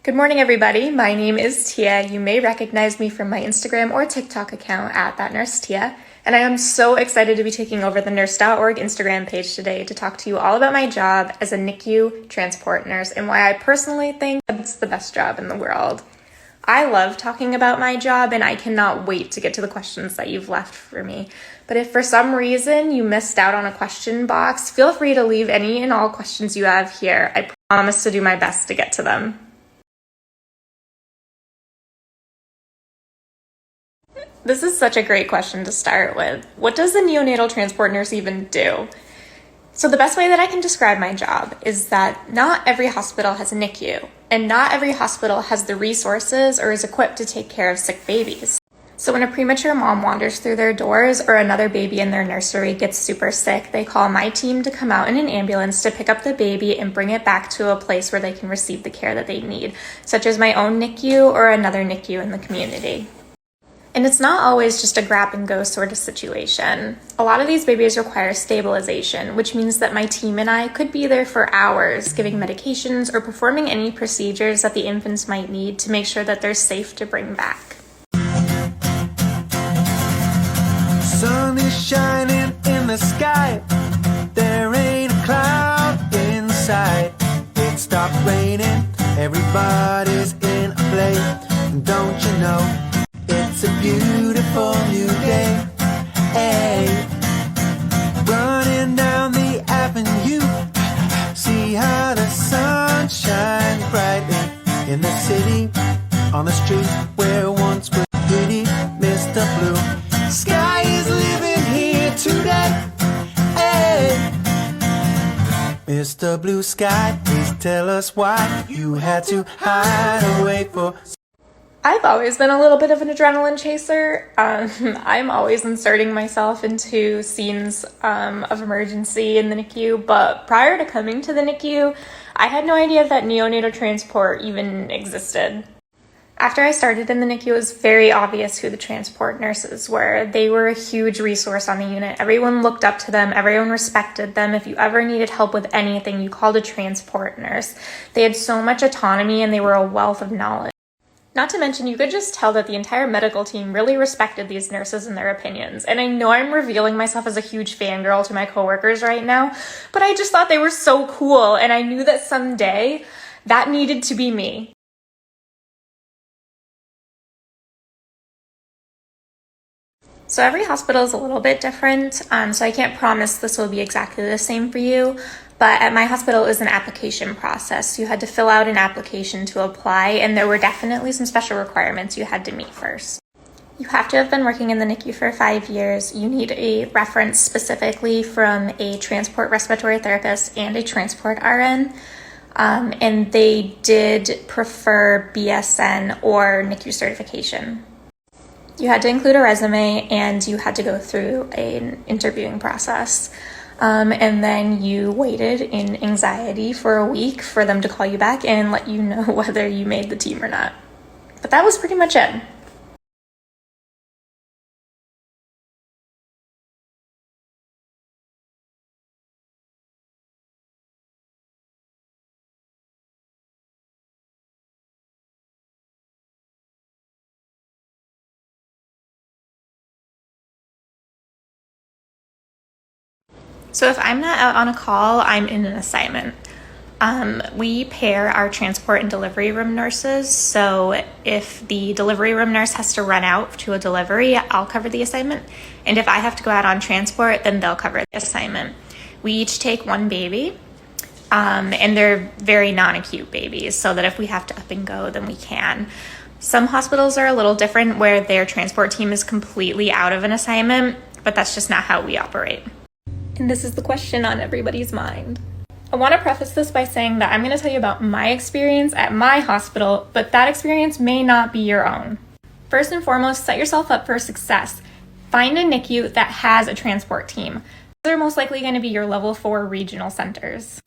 Good morning, everybody. My name is Tia. You may recognize me from my Instagram or TikTok account at @ThatNurseTia, and I am so excited to be taking over the Nurse.org Instagram page today to talk to you all about my job as a NICU transport nurse and why I personally think it's the best job in the world. I love talking about my job, and I cannot wait to get to the questions that you've left for me. But if for some reason you missed out on a question box, feel free to leave any and all questions you have here. I promise to do my best to get to them. This is such a great question to start with. What does a neonatal transport nurse even do? So the best way that I can describe my job is that not every hospital has a NICU, and not every hospital has the resources or is equipped to take care of sick babies. So when a premature mom wanders through their doors or another baby in their nursery gets super sick, they call my team to come out in an ambulance to pick up the baby and bring it back to a place where they can receive the care that they need, such as my own NICU or another NICU in the community. And it's not always just a grab and go sort of situation. A lot of these babies require stabilization, which means that my team and I could be there for hours giving medications or performing any procedures that the infants might need to make sure that they're safe to bring back. Sun is shining in the sky. There ain't a cloud in sight. It stopped raining. Everybody's in a play. And don't you know? It's a beautiful new day, hey. Running down the avenue, see how the sun shines brightly in the city, on the streets where once was pretty Mr. Blue. Sky is living here today, hey. Mr. Blue Sky, please tell us why you had to hide away for... I've always been a little bit of an adrenaline chaser. I'm always inserting myself into scenes of emergency in the NICU, but prior to coming to the NICU, I had no idea that neonatal transport even existed. After I started in the NICU, it was very obvious who the transport nurses were. They were a huge resource on the unit. Everyone looked up to them. Everyone respected them. If you ever needed help with anything, you called a transport nurse. They had so much autonomy, and they were a wealth of knowledge. Not to mention, you could just tell that the entire medical team really respected these nurses and their opinions. And I know I'm revealing myself as a huge fangirl to my coworkers right now, but I just thought they were so cool, and I knew that someday that needed to be me. So every hospital is a little bit different, so I can't promise this will be exactly the same for you. But at my hospital, it was an application process. You had to fill out an application to apply, and there were definitely some special requirements you had to meet first. You have to have been working in the NICU for 5 years. You need a reference specifically from a transport respiratory therapist and a transport RN. And they did prefer BSN or NICU certification. You had to include a resume, and you had to go through an interviewing process. And then you waited in anxiety for a week for them to call you back and let you know whether you made the team or not. But that was pretty much it. So if I'm not out on a call, I'm in an assignment. We pair our transport and delivery room nurses. So if the delivery room nurse has to run out to a delivery, I'll cover the assignment. And if I have to go out on transport, then they'll cover the assignment. We each take one baby, and they're very non-acute babies, so that if we have to up and go, then we can. Some hospitals are a little different where their transport team is completely out of an assignment, but that's just not how we operate. And this is the question on everybody's mind. I want to preface this by saying that I'm going to tell you about my experience at my hospital, but that experience may not be your own. First and foremost, set yourself up for success. Find a NICU that has a transport team. They're most likely going to be your level 4 regional centers.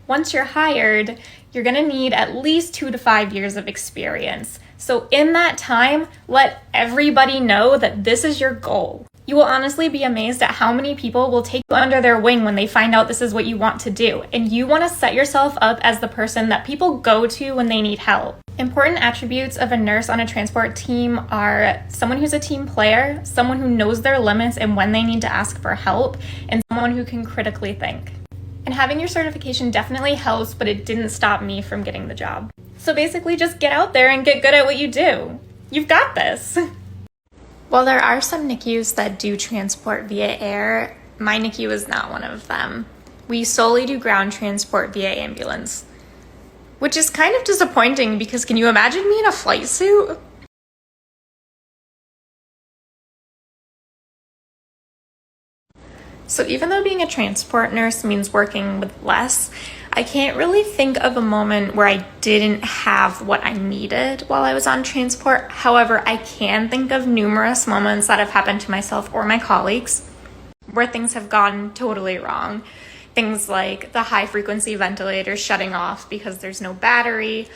Once you're hired, you're going to need at least 2 to 5 years of experience. So in that time, let everybody know that this is your goal. You will honestly be amazed at how many people will take you under their wing when they find out this is what you want to do. And you want to set yourself up as the person that people go to when they need help. Important attributes of a nurse on a transport team are someone who's a team player, someone who knows their limits and when they need to ask for help, and someone who can critically think. And having your certification definitely helps, but it didn't stop me from getting the job. So basically just get out there and get good at what you do. You've got this. While there are some NICUs that do transport via air, my NICU is not one of them. We solely do ground transport via ambulance. Which is kind of disappointing because can you imagine me in a flight suit? So even though being a transport nurse means working with less, I can't really think of a moment where I didn't have what I needed while I was on transport. However, I can think of numerous moments that have happened to myself or my colleagues where things have gone totally wrong. Things like the high frequency ventilator shutting off because there's no battery,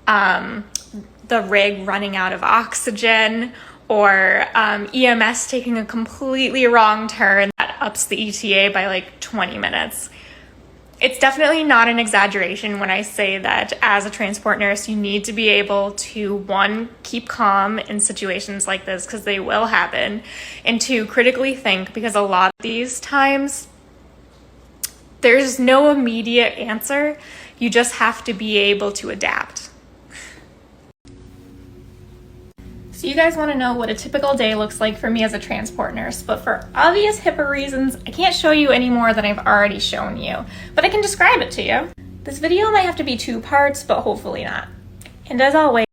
the rig running out of oxygen, or EMS taking a completely wrong turn that ups the ETA by like 20 minutes. It's definitely not an exaggeration when I say that as a transport nurse, you need to be able to, one, keep calm in situations like this because they will happen, and two, critically think because a lot of these times, there's no immediate answer. You just have to be able to adapt. So you guys want to know what a typical day looks like for me as a transport nurse, but for obvious HIPAA reasons, I can't show you any more than I've already shown you, but I can describe it to you. This video might have to be 2 parts, but hopefully not. And as always,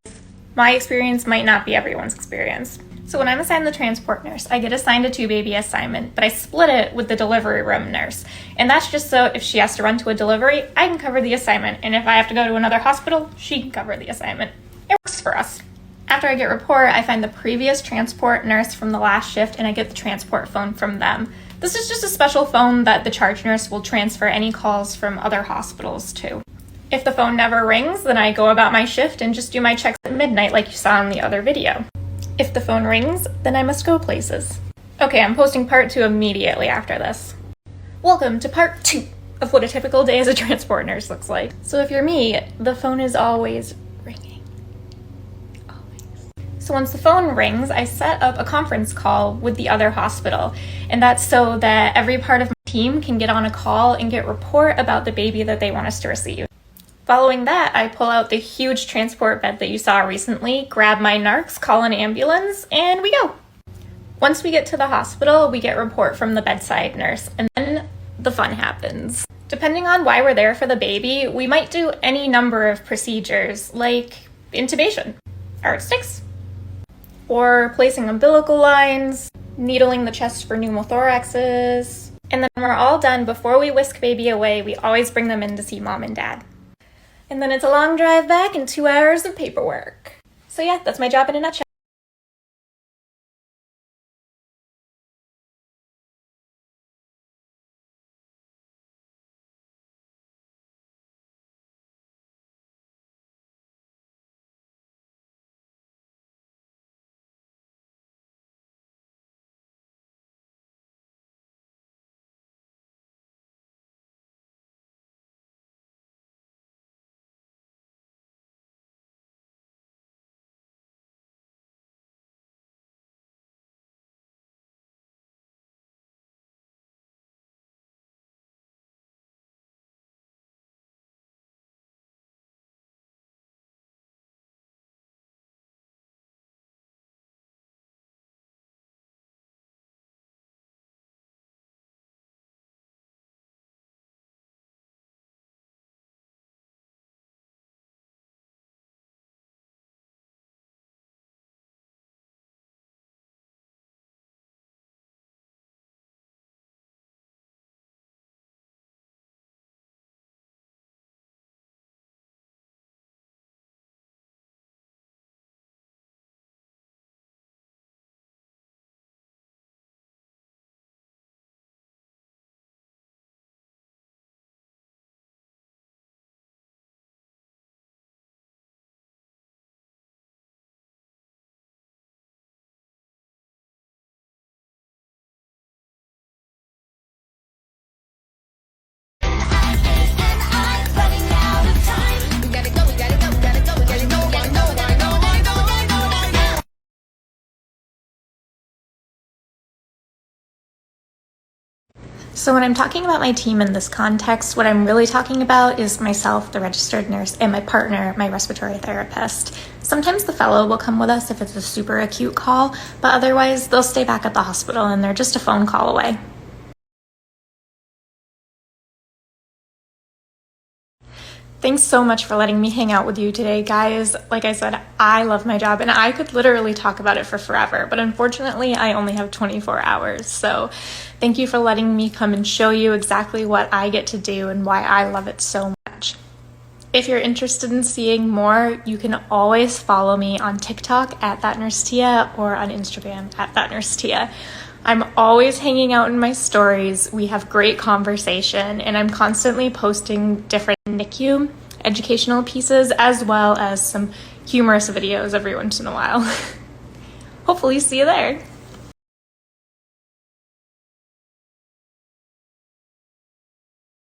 my experience might not be everyone's experience. So when I'm assigned the transport nurse, I get assigned a 2-baby assignment, but I split it with the delivery room nurse. And that's just so if she has to run to a delivery, I can cover the assignment. And if I have to go to another hospital, she can cover the assignment. It works for us. After I get report, I find the previous transport nurse from the last shift and I get the transport phone from them. This is just a special phone that the charge nurse will transfer any calls from other hospitals to. If the phone never rings, then I go about my shift and just do my checks at midnight like you saw in the other video. If the phone rings, then I must go places. Okay, I'm posting part 2 immediately after this. Welcome to part 2 of what a typical day as a transport nurse looks like. So if you're me, the phone is always ringing. Always. So once the phone rings, I set up a conference call with the other hospital. And that's so that every part of my team can get on a call and get report about the baby that they want us to receive. Following that, I pull out the huge transport bed that you saw recently, grab my narcs, call an ambulance, and we go. Once we get to the hospital, we get report from the bedside nurse, and then the fun happens. Depending on why we're there for the baby, we might do any number of procedures, like intubation, ART sticks, or placing umbilical lines, needling the chest for pneumothoraxes, and then when we're all done, before we whisk baby away, we always bring them in to see mom and dad. And then it's a long drive back and 2 hours of paperwork. So yeah, that's my job in a nutshell. So when I'm talking about my team in this context, what I'm really talking about is myself, the registered nurse, and my partner, my respiratory therapist. Sometimes the fellow will come with us if it's a super acute call, but otherwise they'll stay back at the hospital and they're just a phone call away. Thanks so much for letting me hang out with you today, guys. Like I said, I love my job and I could literally talk about it for forever, but unfortunately I only have 24 hours. So thank you for letting me come and show you exactly what I get to do and why I love it so much. If you're interested in seeing more, you can always follow me on TikTok at @ThatNurseTia or on Instagram at @ThatNurseTia. I'm always hanging out in my stories. We have great conversation, and I'm constantly posting different NICU educational pieces as well as some humorous videos every once in a while. Hopefully see you there.